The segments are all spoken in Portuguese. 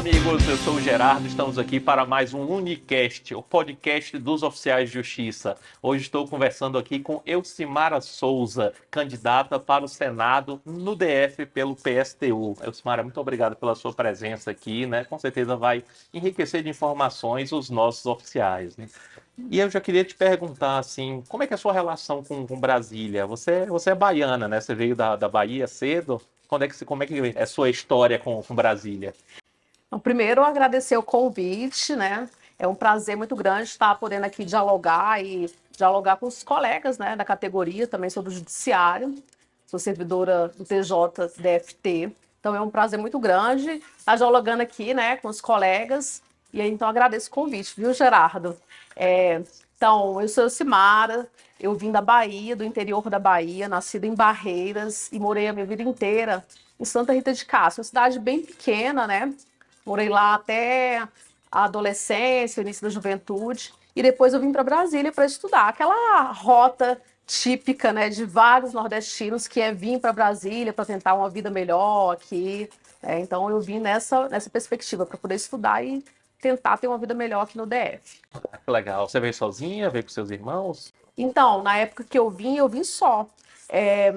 amigos, eu sou o Gerardo, estamos aqui para mais um Unicast, o podcast dos oficiais de justiça. Hoje estou conversando aqui com Elcimara Souza, candidata para o Senado no DF pelo PSTU. Elcimara, muito obrigado pela sua presença aqui, né? Com certeza vai enriquecer de informações os nossos oficiais, né? E eu já queria te perguntar, assim, como é que é a sua relação com Brasília? Você é baiana, né? Você veio da Bahia cedo? Como é que é a sua história com Brasília? Então, primeiro, agradecer o convite, né? É um prazer muito grande estar podendo aqui dialogar e dialogar com os colegas, né, da categoria, também sobre o judiciário. Sou servidora do TJ-DFT, então é um prazer muito grande estar dialogando aqui, né, com os colegas. E aí, então, agradeço o convite, viu, Gerardo? Então, eu sou Elcimara, eu vim da Bahia, do interior da Bahia, nascida em Barreiras e morei a minha vida inteira em Santa Rita de Cássia, uma cidade bem pequena, né? Morei lá até a adolescência, o início da juventude, e depois eu vim para Brasília para estudar. Aquela rota típica, né, de vários nordestinos que é vir para Brasília para tentar uma vida melhor aqui. Então eu vim nessa perspectiva para poder estudar e tentar ter uma vida melhor aqui no DF. Que legal. Você veio sozinha, veio com seus irmãos? Então, na época que eu vim só.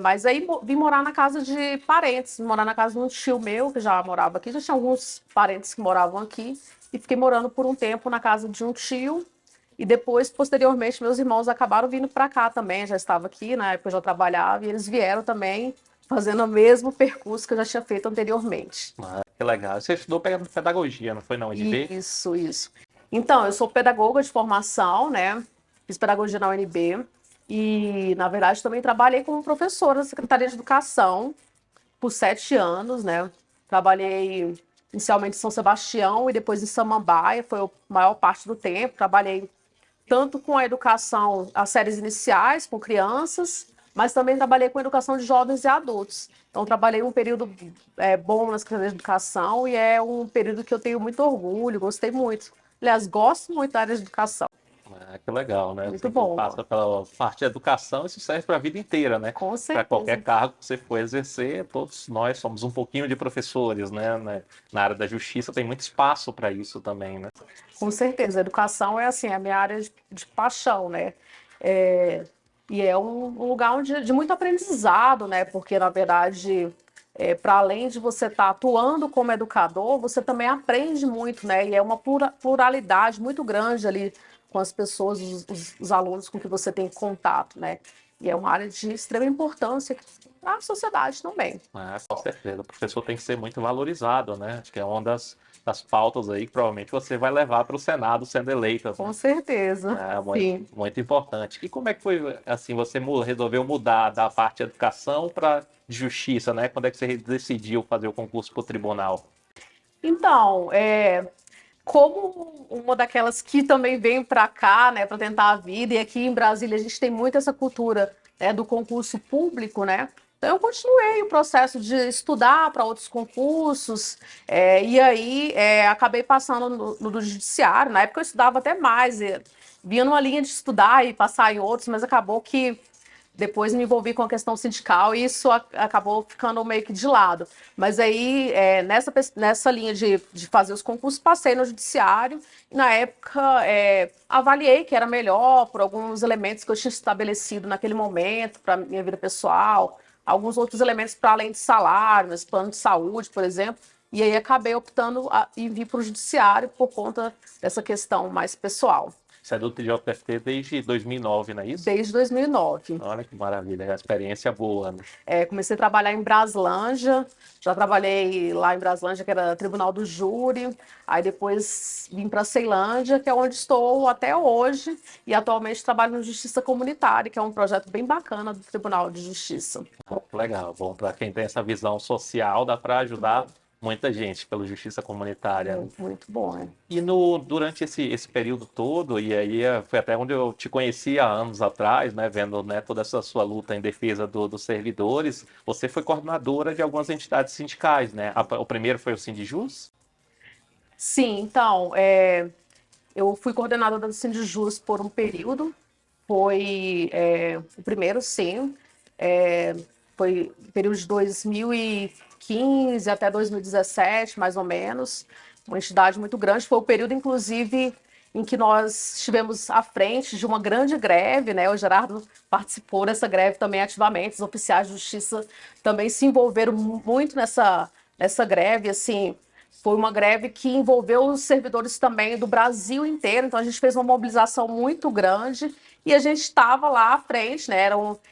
Mas aí vim morar na casa de parentes, morar na casa de um tio meu que já morava aqui, já tinha alguns parentes que moravam aqui, e fiquei morando por um tempo na casa de um tio, e depois, posteriormente, meus irmãos acabaram vindo para cá também, já estava aqui, na época eu já trabalhava, e eles vieram também fazendo o mesmo percurso que eu já tinha feito anteriormente. Ah, que legal. Você estudou pedagogia, não foi na UNB? Isso. Então, eu sou pedagoga de formação, né? Fiz pedagogia na UNB e, na verdade, também trabalhei como professora da Secretaria de Educação por 7 anos, né? Trabalhei inicialmente em São Sebastião e depois em Samambaia, foi a maior parte do tempo. Trabalhei tanto com a educação, as séries iniciais, com crianças, mas também trabalhei com a educação de jovens e adultos. Então, trabalhei um período bom na Secretaria de Educação e é um período que eu tenho muito orgulho, gostei muito. Aliás, gosto muito da área de educação. Ah, que legal, né? Muito Assim, que bom, passa pela parte de educação, isso serve para a vida inteira, né? com Para qualquer certeza. cargo que você for exercer, todos nós somos um pouquinho de professores, né? Na área da justiça tem muito espaço para isso também, né? Com certeza, a educação é assim, a minha área de paixão, né? É, e é um lugar de muito aprendizado, né? Porque, na verdade, para além de você estar atuando como educador, você também aprende muito, né? E é uma pluralidade muito grande ali com as pessoas, os alunos com que você tem contato, né? E é uma área de extrema importância para a sociedade também. Ah, com certeza. O professor tem que ser muito valorizado, né? Acho que é uma das pautas aí que provavelmente você vai levar para o Senado sendo eleita, Com né? certeza, É muito, sim. muito importante. E como é que foi, assim, você resolveu mudar da parte de educação para justiça, né? Quando é que você decidiu fazer o concurso para o tribunal? Então, como uma daquelas que também vem para cá, né, para tentar a vida, e aqui em Brasília a gente tem muito essa cultura, né, do concurso público, né? Então eu continuei o processo de estudar para outros concursos, e aí acabei passando no do judiciário. Na época eu estudava até mais, vinha numa linha de estudar e passar em outros, mas acabou que depois me envolvi com a questão sindical e isso acabou ficando meio que de lado. Mas aí, nessa linha de fazer os concursos, passei no judiciário e, na época, avaliei que era melhor por alguns elementos que eu tinha estabelecido naquele momento para minha vida pessoal, alguns outros elementos para além de salário, mas plano de saúde, por exemplo. E aí acabei optando em vir para o judiciário por conta dessa questão mais pessoal, Você é do TJFT desde 2009, não é isso? desde 2009. Olha que maravilha, é uma experiência boa, né? Comecei a trabalhar em Braslândia, já trabalhei lá em Braslândia, que era Tribunal do Júri, aí depois vim para Ceilândia, que é onde estou até hoje, e atualmente trabalho no Justiça Comunitária, que é um projeto bem bacana do Tribunal de Justiça. Legal, bom, para quem tem essa visão social, dá para ajudar muita gente pela justiça comunitária. Muito, muito bom, né? E durante esse período todo, e aí foi até onde eu te conheci há anos atrás, né, vendo, né, toda essa sua luta em defesa dos servidores, você foi coordenadora de algumas entidades sindicais, né? O primeiro foi o Sindijus? Sim, então, eu fui coordenadora do Sindijus por um período, foi o primeiro, sim, foi período de 2015 até 2017, mais ou menos. uma entidade muito grande. Foi o período, inclusive, em que nós estivemos à frente de uma grande greve, né? O Gerardo participou dessa greve também ativamente, os oficiais de justiça também se envolveram muito nessa greve, assim, foi uma greve que envolveu os servidores também do Brasil inteiro, então a gente fez uma mobilização muito grande e a gente estava lá à frente, né?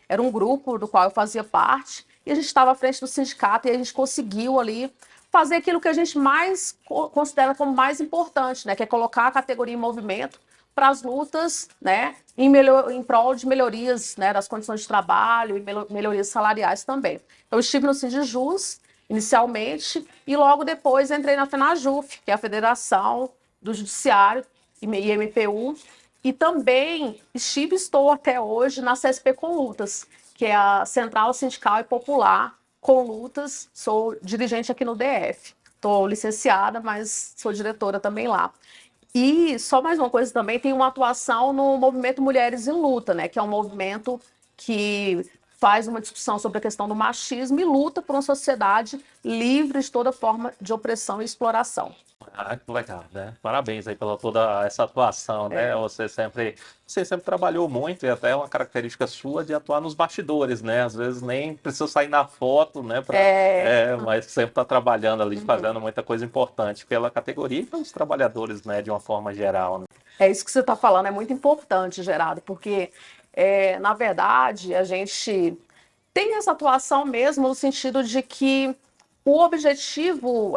Era um grupo do qual eu fazia parte, e a gente estava à frente do sindicato e a gente conseguiu ali fazer aquilo que a gente mais considera como mais importante, né? Que é colocar a categoria em movimento para as lutas, né? Em prol de melhorias, né? Das condições de trabalho e melhorias salariais também. Então, eu estive no Sindijus inicialmente e logo depois entrei na FENAJUF, que é a Federação do Judiciário e MPU, e também estou até hoje na CSP com Lutas, que é a Central Sindical e Popular com Lutas. Sou dirigente aqui no DF. Estou licenciada, mas sou diretora também lá. E só mais uma coisa também, tem uma atuação no movimento Mulheres em Luta, né? Que é um movimento que faz uma discussão sobre a questão do machismo e luta por uma sociedade livre de toda forma de opressão e exploração. Ah, que legal, né? Parabéns aí pela toda essa atuação, né? Você sempre trabalhou muito e até é uma característica sua de atuar nos bastidores, né? Às vezes nem precisa sair na foto, né? Mas sempre está trabalhando ali, fazendo muita coisa importante pela categoria e pelos trabalhadores, né? De uma forma geral, né? É isso que você está falando, é muito importante, Gerardo, porque, na verdade, a gente tem essa atuação mesmo no sentido de que o objetivo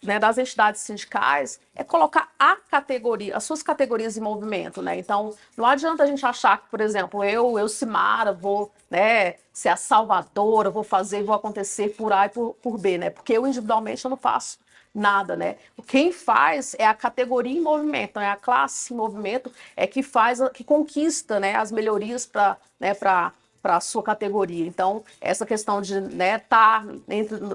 né, das entidades sindicais é colocar as suas categorias em movimento, né? Então, não adianta a gente achar que, por exemplo, eu Cimara, vou, né, ser a salvadora, vou fazer, vou acontecer por A e por B, né? Porque eu individualmente eu não faço nada, né? Quem faz é a categoria em movimento, é a classe em movimento, é que faz, que conquista, né, as melhorias para, né, para a sua categoria. Então, essa questão de, né, estar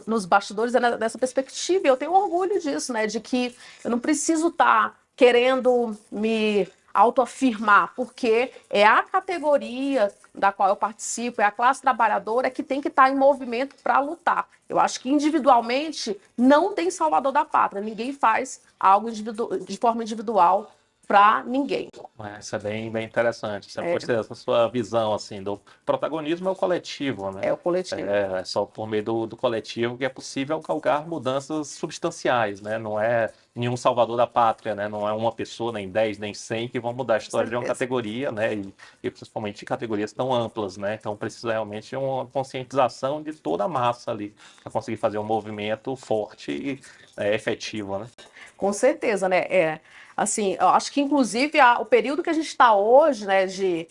nos bastidores é nessa perspectiva, e eu tenho orgulho disso, né, de que eu não preciso estar querendo me autoafirmar, porque é a categoria da qual eu participo, é a classe trabalhadora que tem que estar em movimento para lutar. Eu acho que individualmente não tem salvador da pátria, ninguém faz algo de forma individual para ninguém. Isso é bem interessante. Sempre gostei dessa sua visão, assim, do protagonismo é o coletivo, né? É o coletivo. É só por meio do coletivo que é possível galgar mudanças substanciais, né? Não é nenhum salvador da pátria, né? Não é uma pessoa, nem 10, nem 100 que vão mudar a história de uma categoria, né? E principalmente de categorias tão amplas, né? Então precisa realmente de uma conscientização de toda a massa ali para conseguir fazer um movimento forte e efetivo, né? Com certeza, né? Assim, eu acho que inclusive o período que a gente está hoje, né, de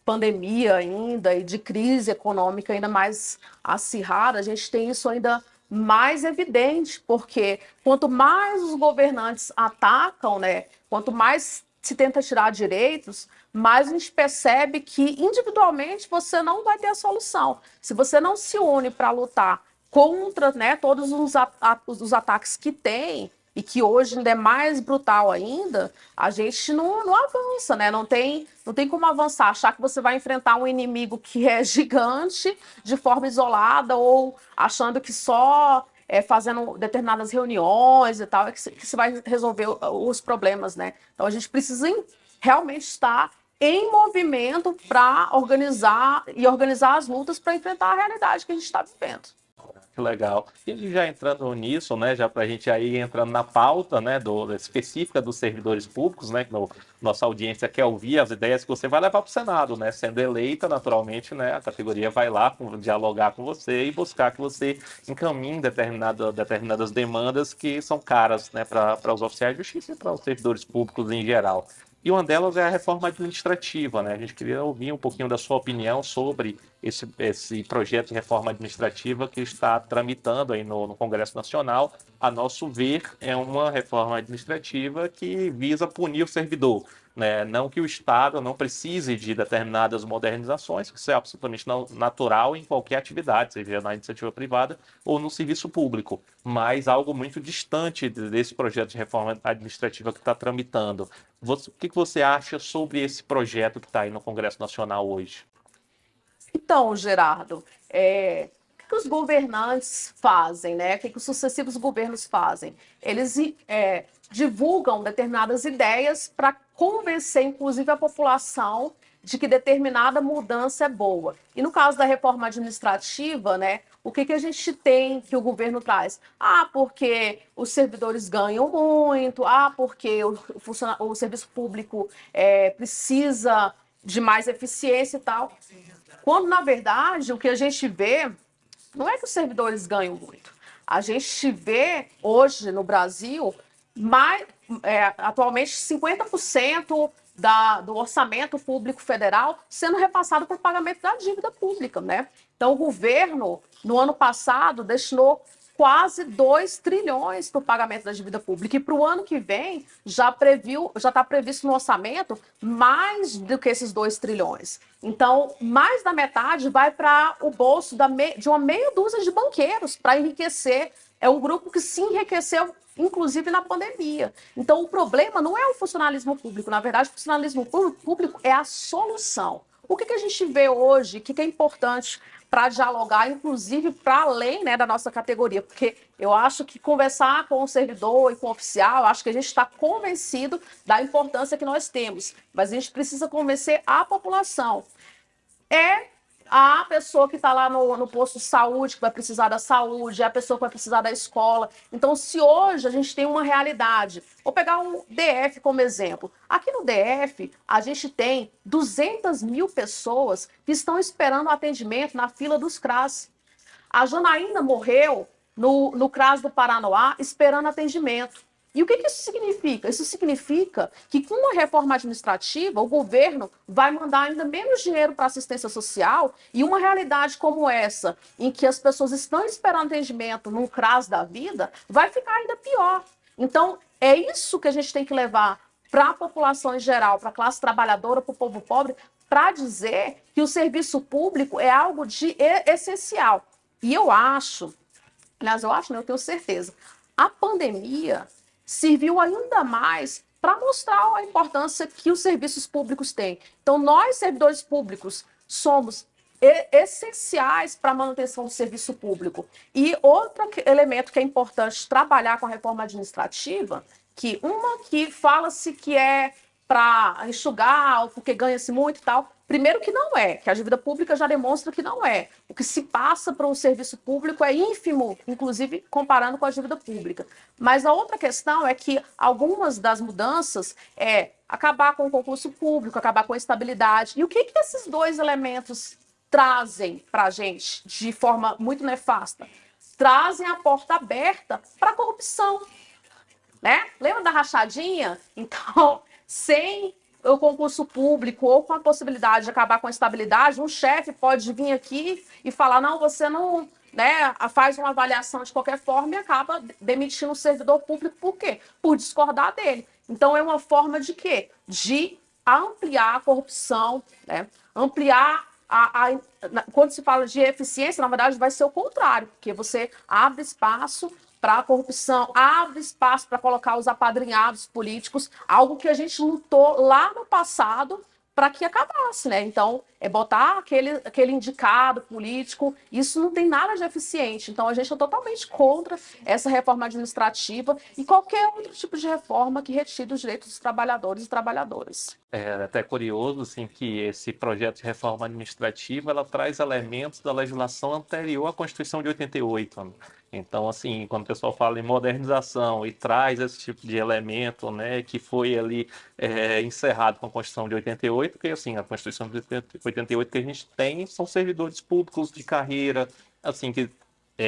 pandemia ainda e de crise econômica ainda mais acirrada, a gente tem isso ainda mais evidente, porque quanto mais os governantes atacam, né, quanto mais se tenta tirar direitos, mais a gente percebe que individualmente você não vai ter a solução. Se você não se une para lutar contra, né, todos os ataques que tem, e que hoje ainda é mais brutal ainda, a gente não avança, né? Não tem como avançar, achar que você vai enfrentar um inimigo que é gigante de forma isolada ou achando que só fazendo determinadas reuniões e tal é que se vai resolver os problemas, né? Então a gente precisa realmente estar em movimento para organizar as lutas para enfrentar a realidade que a gente está vivendo. Que legal. E já entrando nisso, né, já para a gente aí entrando na pauta, né, específica dos servidores públicos, né, que nossa audiência quer ouvir as ideias que você vai levar para o Senado, né, sendo eleita, naturalmente, né, a categoria vai lá dialogar com você e buscar que você encaminhe determinadas demandas que são caras, né, para os oficiais de justiça e para os servidores públicos em geral. E uma delas é a reforma administrativa, né? A gente queria ouvir um pouquinho da sua opinião sobre esse projeto de reforma administrativa que está tramitando aí no Congresso Nacional. A nosso ver, é uma reforma administrativa que visa punir o servidor, né? Não que o Estado não precise de determinadas modernizações, que isso é absolutamente natural em qualquer atividade, seja na iniciativa privada ou no serviço público, mas algo muito distante desse projeto de reforma administrativa que está tramitando. O que você acha sobre esse projeto que está aí no Congresso Nacional hoje? Então, Gerardo, que os governantes fazem, né? O que os sucessivos governos fazem? Eles divulgam determinadas ideias para convencer, inclusive, a população de que determinada mudança é boa. E no caso da reforma administrativa, né, o que a gente tem que o governo traz? Porque os servidores ganham muito, porque o serviço público precisa de mais eficiência e tal. Quando, na verdade, o que a gente vê não é que os servidores ganham muito. A gente vê hoje no Brasil atualmente 50% do orçamento público federal sendo repassado para o pagamento da dívida pública, né? Então, o governo, no ano passado, destinou quase 2 trilhões para o pagamento da dívida pública. E para o ano que vem, já está previsto no orçamento mais do que esses 2 trilhões. Então, mais da metade vai para o bolso de uma meia dúzia de banqueiros para enriquecer. É um grupo que se enriqueceu, inclusive na pandemia. Então, o problema não é o funcionalismo público. Na verdade, o funcionalismo público é a solução. O que a gente vê hoje, o que é importante para dialogar, inclusive para além, né, da nossa categoria, porque eu acho que conversar com o servidor e com o oficial, eu acho que a gente está convencido da importância que nós temos, mas a gente precisa convencer a população. A pessoa que está lá no posto de saúde, que vai precisar da saúde, é a pessoa que vai precisar da escola. Então, se hoje a gente tem uma realidade, vou pegar o DF como exemplo. Aqui no DF, a gente tem 200 mil pessoas que estão esperando atendimento na fila dos CRAS. A Janaína morreu no CRAS do Paranoá esperando atendimento. E o que isso significa? Isso significa que com uma reforma administrativa, o governo vai mandar ainda menos dinheiro para assistência social e uma realidade como essa, em que as pessoas estão esperando atendimento num CRAS da vida, vai ficar ainda pior. Então, é isso que a gente tem que levar para a população em geral, para a classe trabalhadora, para o povo pobre, para dizer que o serviço público é algo de essencial. E eu acho, aliás, não, eu tenho certeza, a pandemia serviu ainda mais para mostrar a importância que os serviços públicos têm. Então, nós, servidores públicos, somos essenciais para a manutenção do serviço público. E outro elemento que é importante trabalhar com a reforma administrativa, que fala-se que é para enxugar, porque ganha-se muito e tal. Primeiro que não é, que a dívida pública já demonstra que não é. O que se passa para o serviço público é ínfimo, inclusive comparando com a dívida pública. Mas a outra questão é que algumas das mudanças é acabar com o concurso público, acabar com a estabilidade. E o que esses dois elementos trazem para a gente de forma muito nefasta? Trazem a porta aberta para a corrupção. Né? Lembra da rachadinha? Então, sem o concurso público ou com a possibilidade de acabar com a estabilidade, um chefe pode vir aqui e falar, não, você não, né, faz uma avaliação de qualquer forma e acaba demitindo o servidor público. Por quê? Por discordar dele. Então, é uma forma de quê? De ampliar a corrupção, né? Ampliar quando se fala de eficiência, na verdade, vai ser o contrário, porque você abre espaço para a corrupção, abre espaço para colocar os apadrinhados políticos, algo que a gente lutou lá no passado para que acabasse, né? Então, é botar aquele indicado político, isso não tem nada de eficiente. Então, a gente é totalmente contra essa reforma administrativa e qualquer outro tipo de reforma que retire os direitos dos trabalhadores e trabalhadoras. É até curioso, assim, que esse projeto de reforma administrativa, ela traz elementos da legislação anterior à Constituição de 88, né? Então, assim, quando o pessoal fala em modernização e traz esse tipo de elemento, né, que foi ali encerrado com a Constituição de 88, porque, assim, a Constituição de 88 que a gente tem são servidores públicos de carreira, assim, que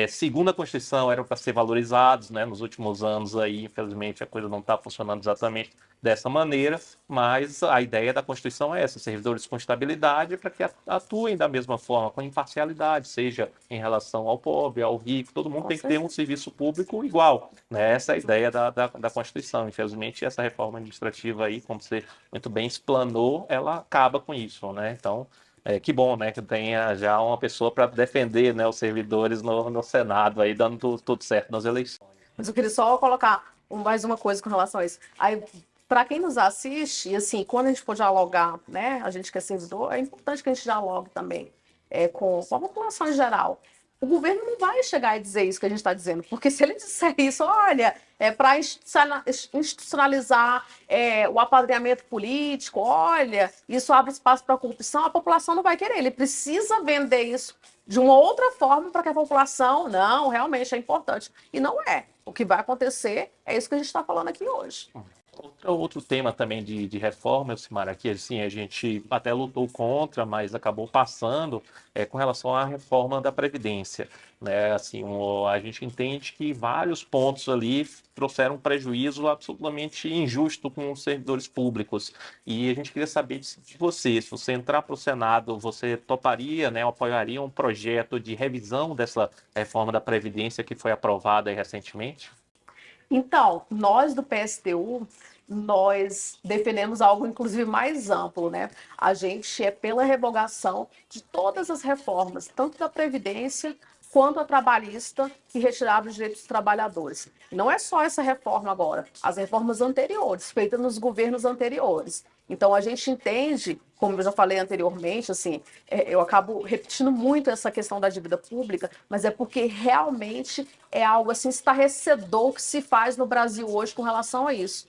segundo a Constituição, eram para ser valorizados, né? Nos últimos anos aí, infelizmente, a coisa não está funcionando exatamente dessa maneira, mas a ideia da Constituição é essa, servidores com estabilidade para que atuem da mesma forma, com imparcialidade, seja em relação ao pobre, ao rico, todo mundo tem que ter um serviço público igual, né? Essa é a ideia da Constituição. Infelizmente, essa reforma administrativa aí, como você muito bem explanou, ela acaba com isso, né? Então, que bom, né, que tenha já uma pessoa para defender, né, os servidores no Senado, aí dando tudo certo nas eleições. Mas eu queria só colocar mais uma coisa com relação a isso. Aí, para quem nos assiste, e assim, quando a gente for dialogar, né, a gente que é servidor, é importante que a gente dialogue também com a população em geral. o governo não vai chegar e dizer isso que a gente está dizendo, porque se ele disser isso, olha, é para institucionalizar o apadrinhamento político, olha, isso abre espaço para a corrupção, a população não vai querer. Ele precisa vender isso de uma outra forma para que a população, não, realmente é importante. E não é. O que vai acontecer é isso que a gente está falando aqui hoje. Outro tema também de reforma, Elcimara, que assim, a gente até lutou contra, mas acabou passando, com relação à reforma da Previdência. Né? Assim, a gente entende que vários pontos ali trouxeram um prejuízo absolutamente injusto com os servidores públicos. E a gente queria saber de você, se você entrar para o Senado, você toparia, né, apoiaria um projeto de revisão dessa reforma da Previdência que foi aprovada aí recentemente? Então, nós do PSTU, nós defendemos algo, inclusive, mais amplo, né? A gente é pela revogação de todas as reformas, tanto da Previdência quanto a trabalhista, que retiraram os direitos dos trabalhadores. Não é só essa reforma agora, as reformas anteriores, feitas nos governos anteriores. Então, a gente entende, como eu já falei anteriormente, assim, eu acabo repetindo muito essa questão da dívida pública, mas é porque realmente é algo assim estarrecedor que se faz no Brasil hoje com relação a isso.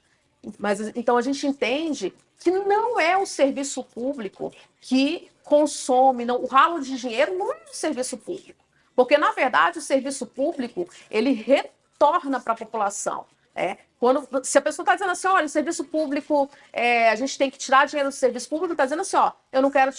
Mas então a gente entende que não é o serviço público que consome, não, o ralo de dinheiro não é o serviço público. Porque, na verdade, o serviço público, ele retorna para a população. Se a pessoa está dizendo assim, olha, o serviço público, a gente tem que tirar dinheiro do serviço público, está dizendo assim, ó, eu não quero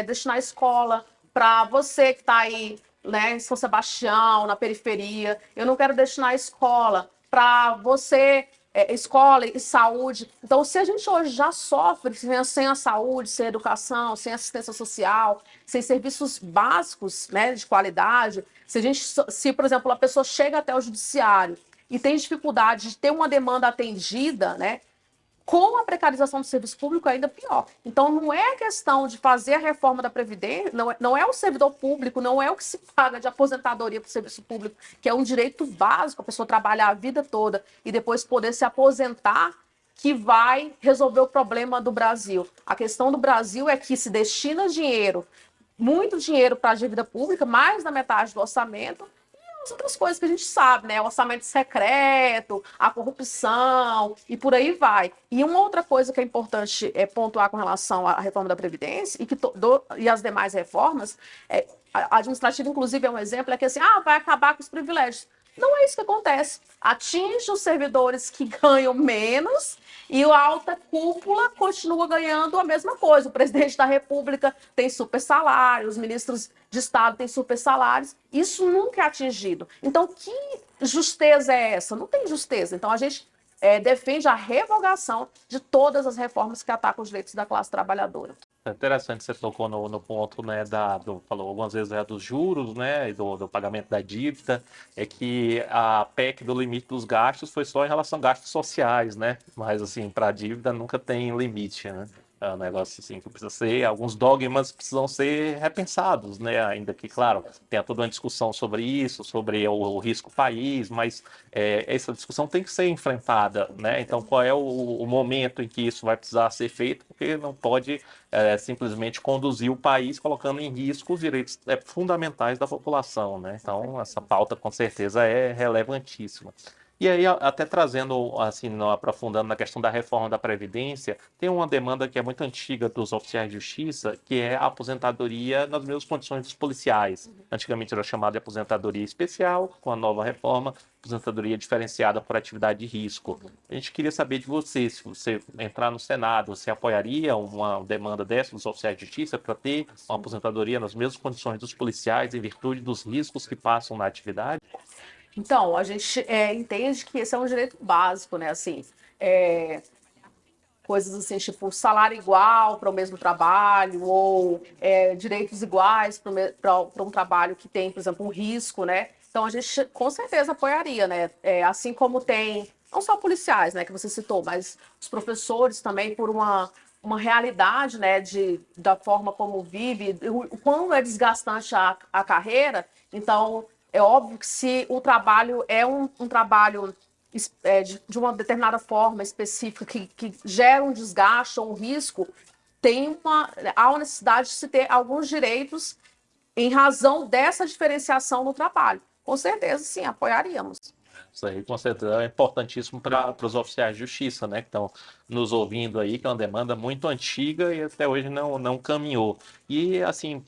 destinar a escola para você que está aí, né, em São Sebastião, na periferia, eu não quero destinar a escola para você, escola e saúde. Então, se a gente hoje já sofre sem a saúde, sem a educação, sem assistência social, sem serviços básicos, né, de qualidade, se, por exemplo, a pessoa chega até o judiciário e tem dificuldade de ter uma demanda atendida, né, com a precarização do serviço público é ainda pior. Então, não é questão de fazer a reforma da Previdência, não é o servidor público, não é o que se paga de aposentadoria para o serviço público, que é um direito básico, a pessoa trabalhar a vida toda e depois poder se aposentar, que vai resolver o problema do Brasil. A questão do Brasil é que se destina dinheiro, muito dinheiro para a dívida pública, mais da metade do orçamento, as outras coisas que a gente sabe, né? O orçamento secreto, a corrupção e por aí vai. E uma outra coisa que é importante pontuar com relação à reforma da Previdência e as demais reformas, a administrativa, inclusive, é um exemplo, é que assim, vai acabar com os privilégios. Não é isso que acontece. Atinge os servidores que ganham menos e a alta cúpula continua ganhando a mesma coisa. O presidente da República tem super salário, os ministros de Estado têm super salários. Isso nunca é atingido. Então, que justeza é essa? Não tem justeza. Então, a gente defende a revogação de todas as reformas que atacam os direitos da classe trabalhadora. É interessante, você tocou no ponto, né, falou algumas vezes dos juros, né, e do pagamento da dívida, é que a PEC do limite dos gastos foi só em relação a gastos sociais, né, mas assim, para a dívida nunca tem limite, né. É um negócio assim que precisa ser, alguns dogmas precisam ser repensados, né? Ainda que, claro, tenha toda uma discussão sobre isso, sobre o risco país, mas essa discussão tem que ser enfrentada, né? Então, qual é o momento em que isso vai precisar ser feito? Porque não pode simplesmente conduzir o país colocando em risco os direitos fundamentais da população, né? Então, essa pauta com certeza é relevantíssima. E aí, até trazendo, assim, aprofundando na questão da reforma da Previdência, tem uma demanda que é muito antiga dos oficiais de justiça, que é a aposentadoria nas mesmas condições dos policiais. Antigamente era chamada de aposentadoria especial, com a nova reforma, aposentadoria diferenciada por atividade de risco. A gente queria saber de você, se você entrar no Senado, você apoiaria uma demanda dessa dos oficiais de justiça para ter uma aposentadoria nas mesmas condições dos policiais, em virtude dos riscos que passam na atividade? Então, a gente entende que esse é um direito básico, né? Assim, coisas assim, tipo salário igual para o mesmo trabalho, ou direitos iguais para um trabalho que tem, por exemplo, um risco, né? Então, a gente com certeza apoiaria, né? Assim como tem, não só policiais, né, que você citou, mas os professores também, por uma realidade, né, da forma como vive, o quão é desgastante a carreira. Então, é óbvio que se o trabalho é um trabalho de uma determinada forma específica que gera um desgaste ou um risco, há uma necessidade de se ter alguns direitos em razão dessa diferenciação no trabalho. Com certeza, sim, apoiaríamos. Isso aí, com certeza, é importantíssimo para os oficiais de justiça, né, que estão nos ouvindo aí, que é uma demanda muito antiga e até hoje não caminhou. E, assim,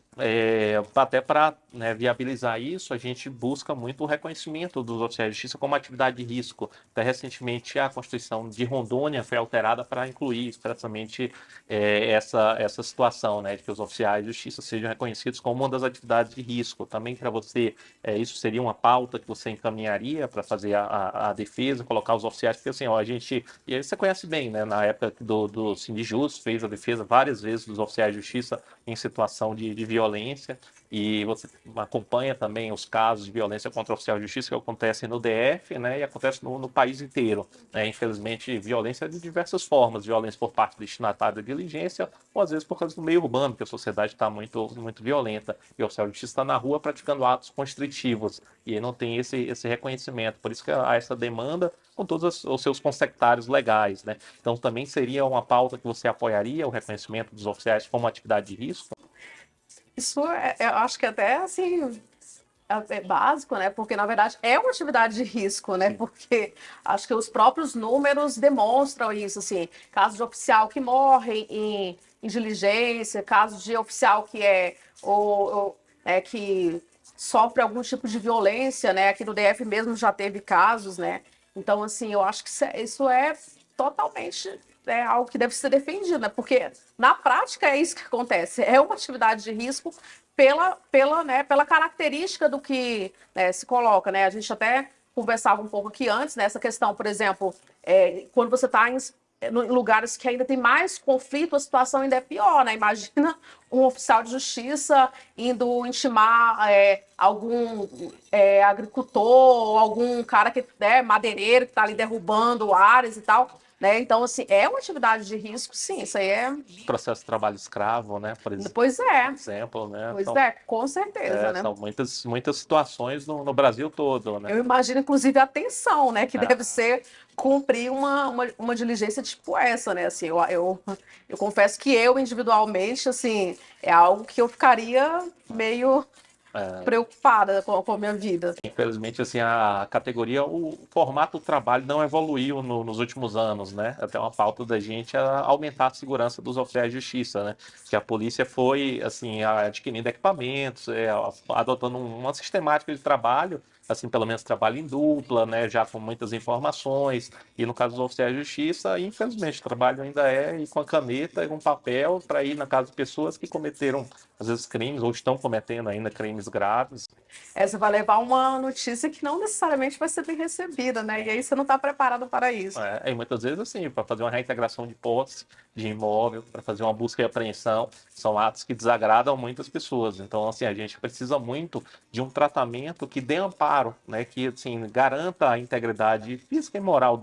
até para, né, viabilizar isso, a gente busca muito o reconhecimento dos oficiais de justiça como atividade de risco. Até recentemente, a Constituição de Rondônia foi alterada para incluir expressamente essa situação, né, de que os oficiais de justiça sejam reconhecidos como uma das atividades de risco. Também para você, isso seria uma pauta que você encaminharia para fazer a defesa, colocar os oficiais, porque assim, ó, a gente, e aí você conhece bem, né, na época do Sindijus, fez a defesa várias vezes dos oficiais de justiça em situação de violência, e você acompanha também os casos de violência contra o oficial de justiça que acontecem no DF, né, e acontece no país inteiro, né, infelizmente, violência de diversas formas, violência por parte do destinatário da diligência, ou às vezes por causa do meio urbano, que a sociedade está muito violenta, e o oficial de justiça está na rua praticando atos constritivos, e aí não tem esse reconhecimento, por isso que há essa demanda com todos os seus consectários legais, né? Então também seria uma pauta que você apoiaria o reconhecimento dos oficiais como atividade de risco? Isso eu acho que até assim é básico, né? Porque na verdade é uma atividade de risco, né? Sim. Porque acho que os próprios números demonstram isso, assim, casos de oficial que morrem em diligência, casos de oficial que que sofre algum tipo de violência, né? Aqui no DF mesmo já teve casos, né? Então, assim, eu acho que isso é totalmente algo que deve ser defendido, né? Porque na prática é isso que acontece. É uma atividade de risco pela característica do que, né, se coloca, né? A gente até conversava um pouco aqui antes, né? Essa questão, por exemplo, quando você está em lugares que ainda tem mais conflito, a situação ainda é pior, né? Imagina um oficial de justiça indo intimar algum agricultor, algum cara que é madeireiro que está ali derrubando áreas e tal, né? Então, assim, é uma atividade de risco, sim, isso aí é. Processo de trabalho escravo, né? Pois Por é, exemplo, né? pois é, com certeza, né? São muitas situações no Brasil todo, né? Eu imagino, inclusive, a tensão, né? Que deve Ah, ser cumprir uma diligência tipo essa, né? Assim, eu confesso que eu, individualmente, assim, é algo que eu ficaria meio preocupada com a minha vida. infelizmente, assim, a categoria, o formato do trabalho não evoluiu nos últimos anos, né? Até uma pauta da gente é aumentar a segurança dos oficiais de justiça, né? Que a polícia foi, assim, adquirindo equipamentos, adotando uma sistemática de trabalho, assim, pelo menos trabalho em dupla, né? Já com muitas informações. E no caso dos oficiais de justiça, infelizmente, o trabalho ainda é ir com a caneta e com papel para ir na casa de pessoas que cometeram, às vezes, crimes ou estão cometendo ainda crimes graves. Você vai levar uma notícia que não necessariamente vai ser bem recebida, né? E aí você não está preparado para isso. E muitas vezes, assim, para fazer uma reintegração de posse de imóvel, para fazer uma busca e apreensão, são atos que desagradam muitas pessoas. Então, assim, a gente precisa muito de um tratamento que dê amparo, né, que, assim, garanta a integridade física e moral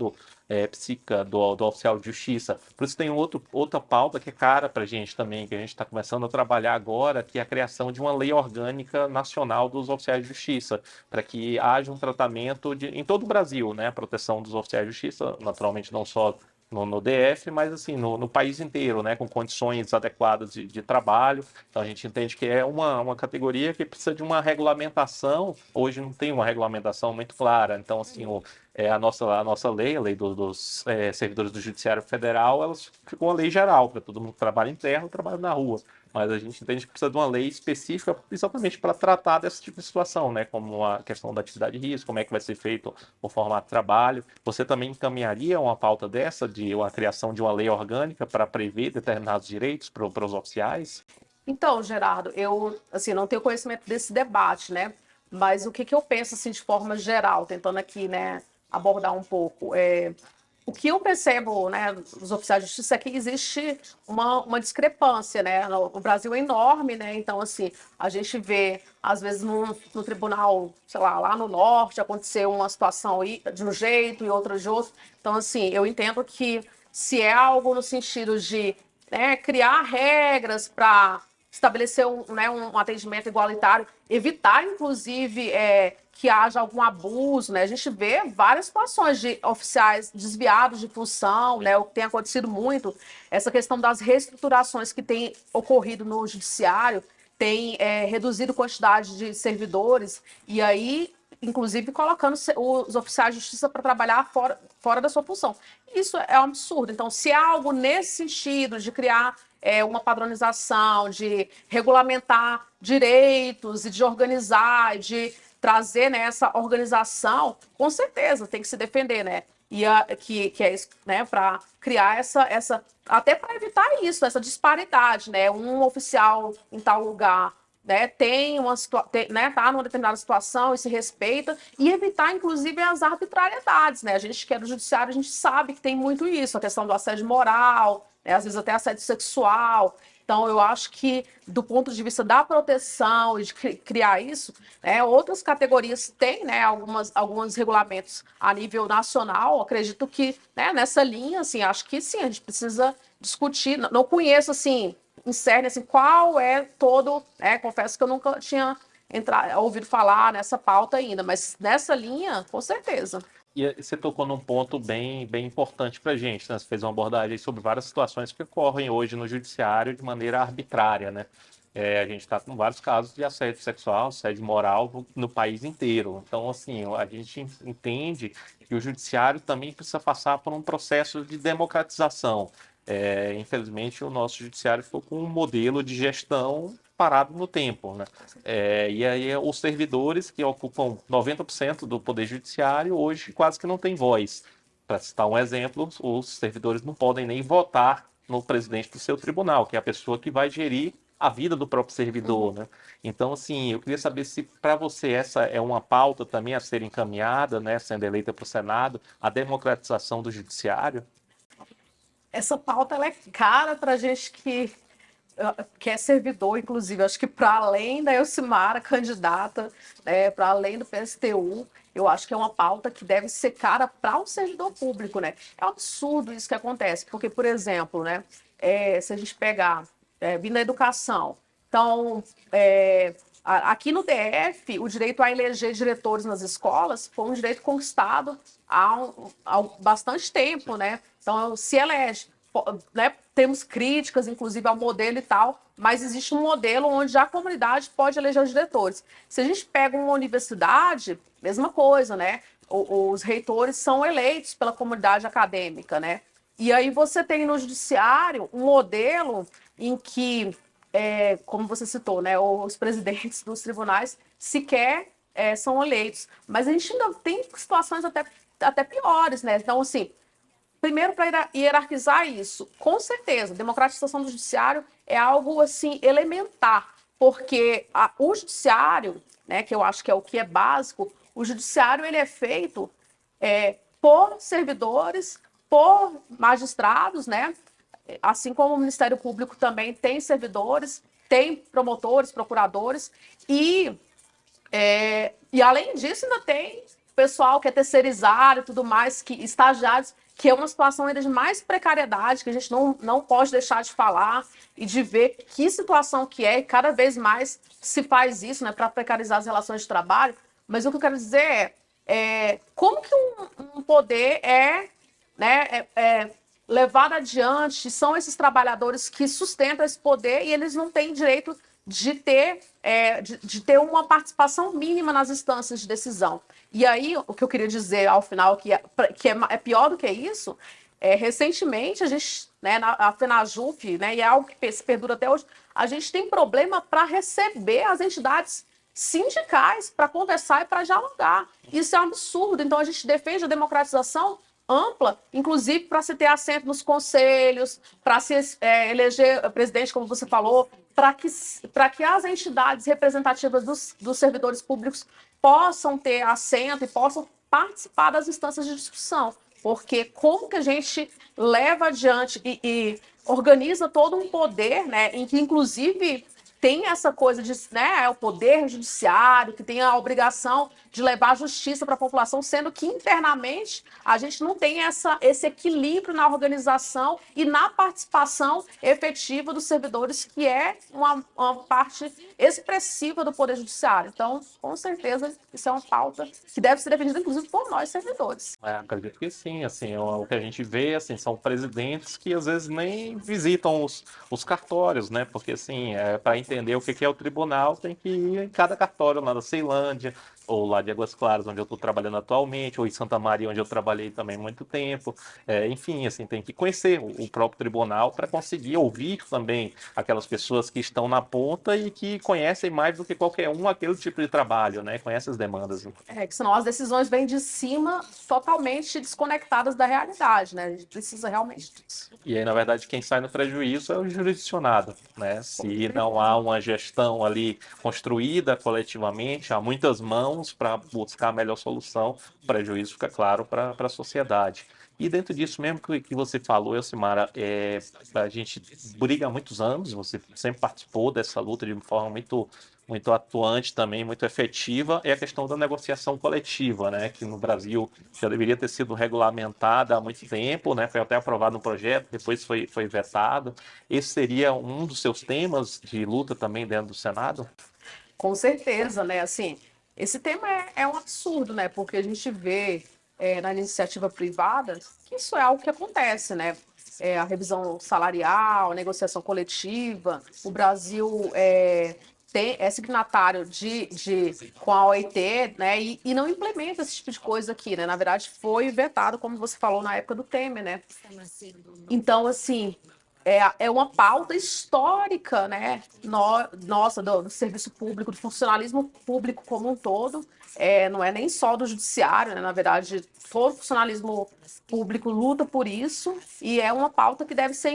psíquica do oficial de justiça. Por isso tem outra pauta que é cara para a gente também, que a gente está começando a trabalhar agora, que é a criação de uma lei orgânica nacional dos oficiais de justiça, para que haja um tratamento em todo o Brasil, né, a proteção dos oficiais de justiça, naturalmente não só no DF, mas assim, no país inteiro, né, com condições adequadas de trabalho. Então a gente entende que é uma categoria que precisa de uma regulamentação. Hoje não tem uma regulamentação muito clara. Então, assim, a nossa lei, a lei dos servidores do Judiciário Federal, ela ficou uma lei geral para todo mundo que trabalha em terra ou trabalha na rua. Mas a gente entende que precisa de uma lei específica exatamente para tratar desse tipo de situação, né? Como a questão da atividade de risco, como é que vai ser feito o formato de trabalho. Você também encaminharia uma pauta dessa, de a criação de uma lei orgânica para prever determinados direitos para os oficiais? Então, Gerardo, eu assim não tenho conhecimento desse debate, né? Mas o que eu penso assim de forma geral, tentando aqui, né, abordar um pouco, o que eu percebo, né, dos oficiais de justiça é que existe uma discrepância, né? O Brasil é enorme, né? Então, assim, a gente vê, às vezes, no tribunal, sei lá no norte, aconteceu uma situação de um jeito e outra de outro. Então, assim, eu entendo que se é algo no sentido de, né, criar regras para estabelecer um atendimento igualitário, evitar, inclusive, que haja algum abuso, né? A gente vê várias situações de oficiais desviados de função, né? O que tem acontecido muito, essa questão das reestruturações que tem ocorrido no judiciário, tem reduzido a quantidade de servidores, e aí, inclusive, colocando os oficiais de justiça para trabalhar fora da sua função. Isso é um absurdo. Então, se há algo nesse sentido de criar uma padronização, de regulamentar direitos e de organizar, de trazer, né, essa organização, com certeza tem que se defender, né? E que é isso, né, para criar essa até para evitar isso, essa disparidade, né? Um oficial em tal lugar, né, né, tá numa determinada situação e se respeita, e evitar, inclusive, as arbitrariedades, né? A gente que é do judiciário, a gente sabe que tem muito isso, a questão do assédio moral, né, às vezes até assédio sexual. Então, eu acho que, do ponto de vista da proteção e de criar isso, né, outras categorias têm, né, alguns regulamentos a nível nacional. Acredito que, né, nessa linha, assim, acho que sim, a gente precisa discutir. Não conheço, assim, em cerne, assim, qual é todo, né, confesso que eu nunca tinha ouvido falar nessa pauta ainda, mas nessa linha, com certeza. E você tocou num ponto bem, bem importante para a gente, né? Você fez uma abordagem sobre várias situações que ocorrem hoje no judiciário de maneira arbitrária, né? A gente está com vários casos de assédio sexual, assédio moral no país inteiro. Então, assim, a gente entende que o judiciário também precisa passar por um processo de democratização. Infelizmente, o nosso judiciário ficou com um modelo de gestão parado no tempo, né? E aí os servidores que ocupam 90% do poder judiciário hoje quase que não têm voz. Para citar um exemplo, os servidores não podem nem votar no presidente do seu tribunal, que é a pessoa que vai gerir a vida do próprio servidor, né? Então, assim, eu queria saber se para você essa é uma pauta também a ser encaminhada, né, sendo eleita para o Senado, a democratização do judiciário. Essa pauta ela é cara para a gente que é servidor, inclusive. Acho que para além da Elcimara, candidata, né, para além do PSTU, eu acho que é uma pauta que deve ser cara para o servidor público, né? É um absurdo isso que acontece, porque, por exemplo, né, se a gente pegar vindo da educação, então, aqui no DF, o direito a eleger diretores nas escolas foi um direito conquistado há bastante tempo, né? Então, se elege, né? Temos críticas, inclusive, ao modelo e tal, mas existe um modelo onde a comunidade pode eleger os diretores. Se a gente pega uma universidade, mesma coisa, né? Os reitores são eleitos pela comunidade acadêmica, né? E aí você tem no judiciário um modelo em que, como você citou, né, os presidentes dos tribunais sequer são eleitos. Mas a gente ainda tem situações até piores, né? Então, assim, primeiro, para hierarquizar isso, com certeza, democratização do judiciário é algo assim elementar, porque o judiciário, né, que eu acho que é o que é básico, o judiciário ele é feito por servidores, por magistrados, né? Assim como o Ministério Público também tem servidores, tem promotores, procuradores, e além disso ainda tem pessoal que é terceirizado e tudo mais, que estagiários, que é uma situação ainda de mais precariedade, que a gente não pode deixar de falar e de ver que situação que é, e cada vez mais se faz isso, né, para precarizar as relações de trabalho. Mas o que eu quero dizer como que um poder né, levado adiante, são esses trabalhadores que sustentam esse poder e eles não têm direito de ter uma participação mínima nas instâncias de decisão. E aí, o que eu queria dizer ao final, que é pior do que isso, recentemente, a gente, né, a FENAJUF, né, e é algo que se perdura até hoje, a gente tem problema para receber as entidades sindicais para conversar e para dialogar. Isso é um absurdo. Então, a gente defende a democratização ampla, inclusive para se ter assento nos conselhos, para se eleger presidente, como você falou, para que as entidades representativas dos servidores públicos possam ter assento e possam participar das instâncias de discussão. Porque como que a gente leva adiante e organiza todo um poder, né, em que, inclusive, tem essa coisa de, né, o poder judiciário, que tem a obrigação de levar a justiça para a população, sendo que internamente a gente não tem esse equilíbrio na organização e na participação efetiva dos servidores, que é uma parte expressiva do poder judiciário. Então, com certeza, isso é uma pauta que deve ser defendida, inclusive, por nós, servidores. Acredito que sim, assim, o que a gente vê, assim, são presidentes que às vezes nem visitam os cartórios, né, porque, assim, para entender o que é o tribunal, tem que ir em cada cartório lá da Ceilândia, ou lá de Águas Claras, onde eu estou trabalhando atualmente, ou em Santa Maria, onde eu trabalhei também muito tempo. Enfim, assim, tem que conhecer o próprio tribunal para conseguir ouvir também aquelas pessoas que estão na ponta e que conhecem mais do que qualquer um aquele tipo de trabalho, né? Conhecem as demandas. Que senão as decisões vêm de cima totalmente desconectadas da realidade, né? A gente precisa realmente disso. E aí, na verdade, quem sai no prejuízo é o jurisdicionado, né? Se não há uma gestão ali construída coletivamente, há muitas mãos para buscar a melhor solução, o prejuízo fica claro para a sociedade. E dentro disso mesmo que você falou, Elcimara, a gente briga há muitos anos, você sempre participou dessa luta de uma forma muito atuante também, muito efetiva, é a questão da negociação coletiva, né? Que no Brasil já deveria ter sido regulamentada há muito tempo, né? Foi até aprovado um projeto, depois foi vetado. Esse seria um dos seus temas de luta também dentro do Senado? Com certeza, né? Assim, esse tema é um absurdo, né? Porque a gente vê na iniciativa privada que isso é algo que acontece, né? A revisão salarial, a negociação coletiva. O Brasil é signatário com a OIT, né? E não implementa esse tipo de coisa aqui, né? Na verdade, foi vetado, como você falou, na época do Temer, né? Então, assim, é uma pauta histórica, né? Nossa, do serviço público, do funcionalismo público como um todo. Não é nem só do judiciário, né? Na verdade, todo funcionalismo público luta por isso e é uma pauta que deve ser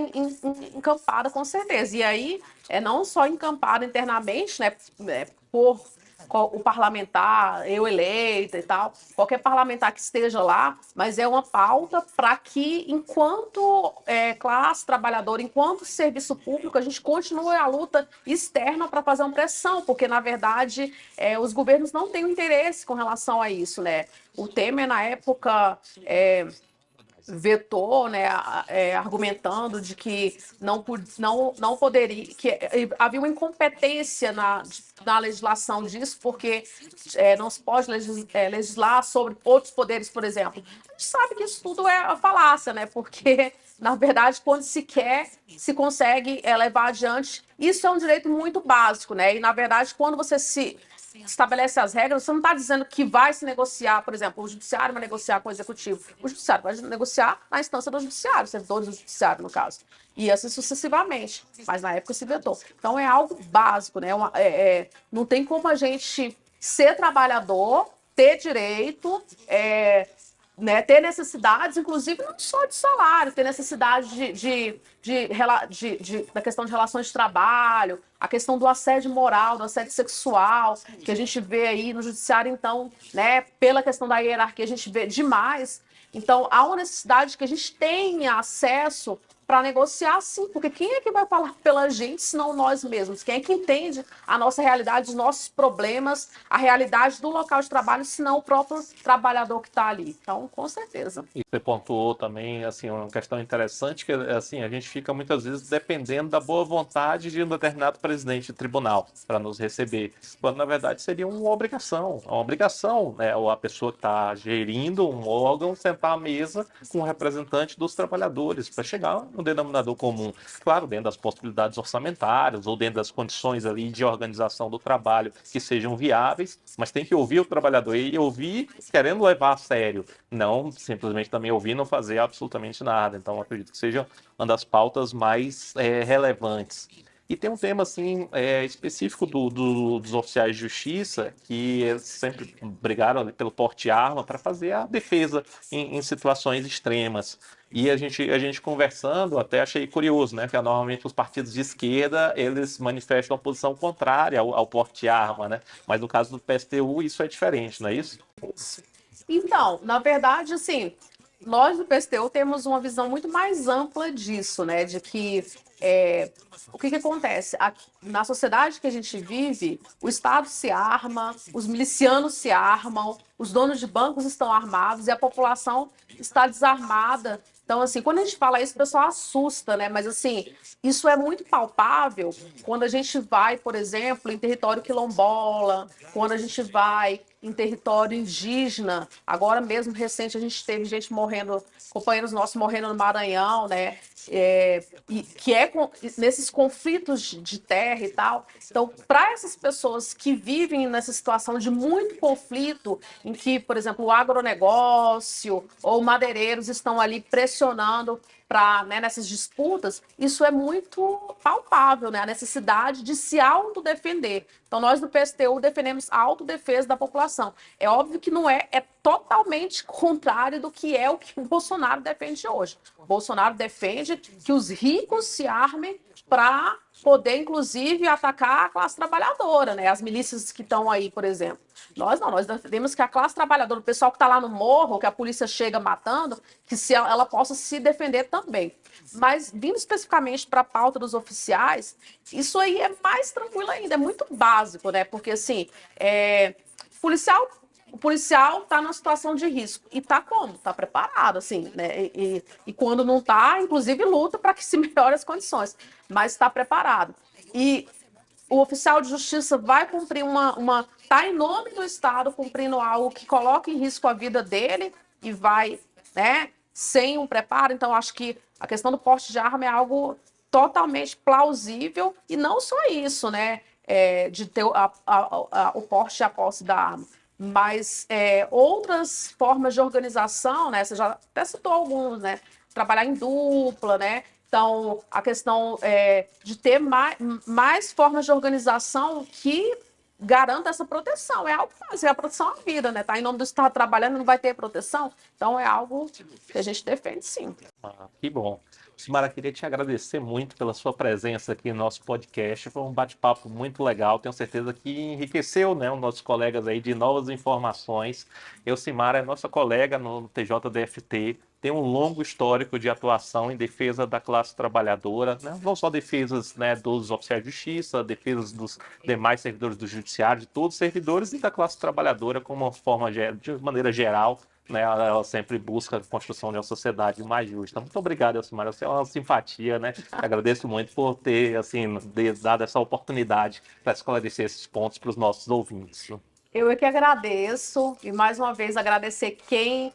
encampada com certeza. E aí, não só encampada internamente, né? Por o parlamentar, eu eleita e tal, qualquer parlamentar que esteja lá, mas é uma pauta para que, enquanto classe trabalhadora, enquanto serviço público, a gente continue a luta externa para fazer uma pressão, porque, na verdade, os governos não têm interesse com relação a isso, né? O Temer, na época, vetou, né, argumentando de que não poderia, que havia uma incompetência na legislação disso, porque não se pode legislar sobre outros poderes, por exemplo. A gente sabe que isso tudo é falácia, né? Porque, na verdade, quando se quer, se consegue levar adiante. Isso é um direito muito básico, né? E, na verdade, quando você se estabelece as regras, você não está dizendo que vai se negociar, por exemplo, o judiciário vai negociar com o executivo. O judiciário vai negociar na instância do judiciário, servidores do judiciário, no caso. E assim sucessivamente. Mas na época se vetou. Então é algo básico, né? Não tem como a gente ser trabalhador, ter direito, né, ter necessidades, inclusive não só de salário, ter necessidade da questão de relações de trabalho, a questão do assédio moral, do assédio sexual, que a gente vê aí no judiciário, então, né, pela questão da hierarquia, a gente vê demais. Então, há uma necessidade que a gente tenha acesso para negociar, sim, porque quem é que vai falar pela gente, senão nós mesmos? Quem é que entende a nossa realidade, os nossos problemas, a realidade do local de trabalho, senão o próprio trabalhador que está ali? Então, com certeza. E você pontuou também, assim, uma questão interessante, que assim, a gente fica muitas vezes dependendo da boa vontade de um determinado presidente de tribunal para nos receber, quando na verdade seria uma obrigação, né, ou a pessoa que está gerindo um órgão sentar à mesa com o representante dos trabalhadores para chegar no denominador comum, claro, dentro das possibilidades orçamentárias ou dentro das condições ali de organização do trabalho que sejam viáveis, mas tem que ouvir o trabalhador e ouvir querendo levar a sério, não simplesmente também ouvir e não fazer absolutamente nada. Então, acredito que seja uma das pautas mais relevantes. E tem um tema assim específico dos oficiais de justiça que eles sempre brigaram ali pelo porte de arma para fazer a defesa em situações extremas. E a gente conversando, até achei curioso, né? Que normalmente os partidos de esquerda eles manifestam uma posição contrária ao porte de arma, né? Mas no caso do PSTU isso é diferente, não é isso? Então, na verdade, assim, nós do PSTU temos uma visão muito mais ampla disso, né? De que o que acontece? Na sociedade que a gente vive, o Estado se arma, os milicianos se armam, os donos de bancos estão armados e a população está desarmada. Então, assim, quando a gente fala isso, o pessoal assusta, né? Mas, assim, isso é muito palpável quando a gente vai, por exemplo, em território quilombola, quando a gente vai em território indígena. Agora mesmo, recente, a gente teve gente morrendo, companheiros nossos morrendo no Maranhão, né? Que é nesses conflitos de terra e tal. Então, para essas pessoas que vivem nessa situação de muito conflito, em que, por exemplo, o agronegócio ou madeireiros estão ali pressionando para, né, nessas disputas, isso é muito palpável, né? A necessidade de se autodefender. Então, nós do PSTU defendemos a autodefesa da população. É óbvio que não é totalmente contrário do que é o que o Bolsonaro defende hoje. O Bolsonaro defende que os ricos se armem para poder, inclusive, atacar a classe trabalhadora, né? As milícias que estão aí, por exemplo. Nós não, nós defendemos que a classe trabalhadora, o pessoal que está lá no morro, que a polícia chega matando, que ela possa se defender também. Mas, vindo especificamente para a pauta dos oficiais, isso aí é mais tranquilo ainda, é muito básico, né? Porque, assim, o policial está numa situação de risco. E está como? Está preparado, assim, né? E quando não está, inclusive luta para que se melhore as condições. Mas está preparado. E o oficial de justiça vai cumprir está em nome do Estado cumprindo algo que coloca em risco a vida dele e vai, né, sem um preparo. Então, acho que a questão do porte de arma é algo totalmente plausível e não só isso, né, de ter o porte e a posse da arma, mas outras formas de organização, né, você já até citou alguns, né, trabalhar em dupla, né. Então, a questão de ter mais formas de organização que garanta essa proteção. É algo básico, é a proteção à vida, né? Tá em nome do Estado trabalhando, não vai ter proteção. Então, é algo que a gente defende, sim. Que bom. Simara, queria te agradecer muito pela sua presença aqui no nosso podcast. Foi um bate-papo muito legal. Tenho certeza que enriqueceu, né, os nossos colegas aí de novas informações. Simara é nossa colega no TJDFT. Tem um longo histórico de atuação em defesa da classe trabalhadora, né? Não só defesas, né, dos oficiais de justiça, defesas dos demais servidores do judiciário, de todos os servidores e da classe trabalhadora como uma forma de maneira geral, né? Ela sempre busca a construção de uma sociedade mais justa. Muito obrigado, Elcimara. Você é uma simpatia, né? Agradeço muito por ter, assim, dado essa oportunidade para esclarecer esses pontos para os nossos ouvintes. Eu é que agradeço e mais uma vez agradecer quem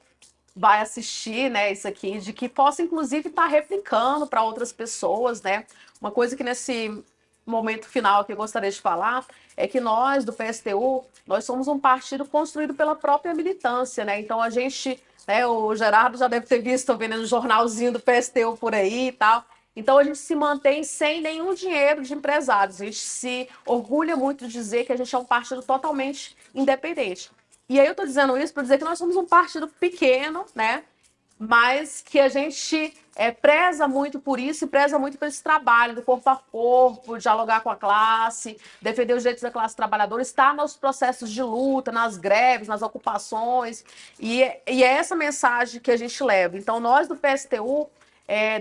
vai assistir, né, isso aqui, de que possa inclusive estar replicando para outras pessoas, né? Uma coisa que nesse momento final que eu gostaria de falar é que nós do PSTU, nós somos um partido construído pela própria militância, né? Então a gente, né, o Gerardo já deve ter visto, vendo no jornalzinho do PSTU por aí e tal. Então a gente se mantém sem nenhum dinheiro de empresários. A gente se orgulha muito de dizer que a gente é um partido totalmente independente. E aí eu estou dizendo isso para dizer que nós somos um partido pequeno, né? Mas que a gente preza muito por isso e preza muito por esse trabalho do corpo a corpo, dialogar com a classe, defender os direitos da classe trabalhadora, estar nos processos de luta, nas greves, nas ocupações. E é essa mensagem que a gente leva. Então, nós do PSTU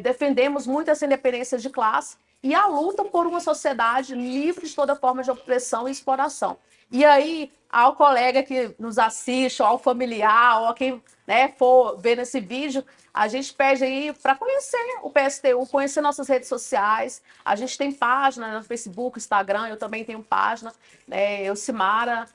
defendemos muito essa independência de classe e a luta por uma sociedade livre de toda forma de opressão e exploração. E aí, ao colega que nos assiste, ou ao familiar, ou a quem, né, for ver nesse vídeo, a gente pede aí para conhecer o PSTU, conhecer nossas redes sociais. A gente tem página no Facebook, Instagram, eu também tenho página, Elcimara,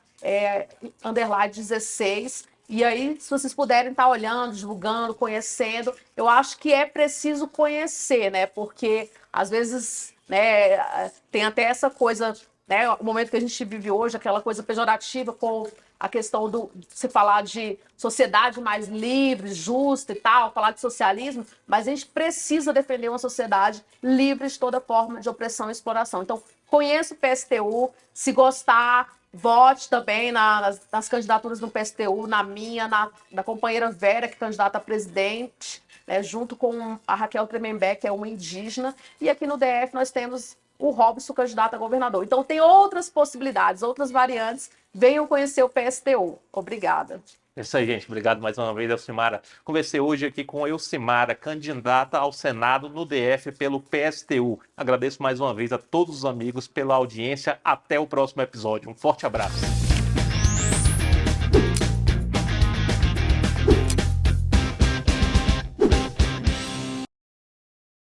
_16. E aí, se vocês puderem estar olhando, divulgando, conhecendo, eu acho que é preciso conhecer, né? Porque, às vezes, né, tem até essa coisa, né, o momento que a gente vive hoje, aquela coisa pejorativa com a questão de se falar de sociedade mais livre, justa e tal, falar de socialismo, mas a gente precisa defender uma sociedade livre de toda forma de opressão e exploração. Então, conheça o PSTU, se gostar, vote também nas candidaturas do PSTU, na minha, da companheira Vera, que é candidata a presidente, né, junto com a Raquel Tremembé, que é uma indígena, e aqui no DF nós temos o Robson, candidato a governador. Então tem outras possibilidades, outras variantes. Venham conhecer o PSTU. Obrigada. É isso aí, gente. Obrigado mais uma vez, Elcimara. Conversei hoje aqui com Elcimara, candidata ao Senado no DF pelo PSTU. Agradeço mais uma vez a todos os amigos pela audiência. Até o próximo episódio. Um forte abraço.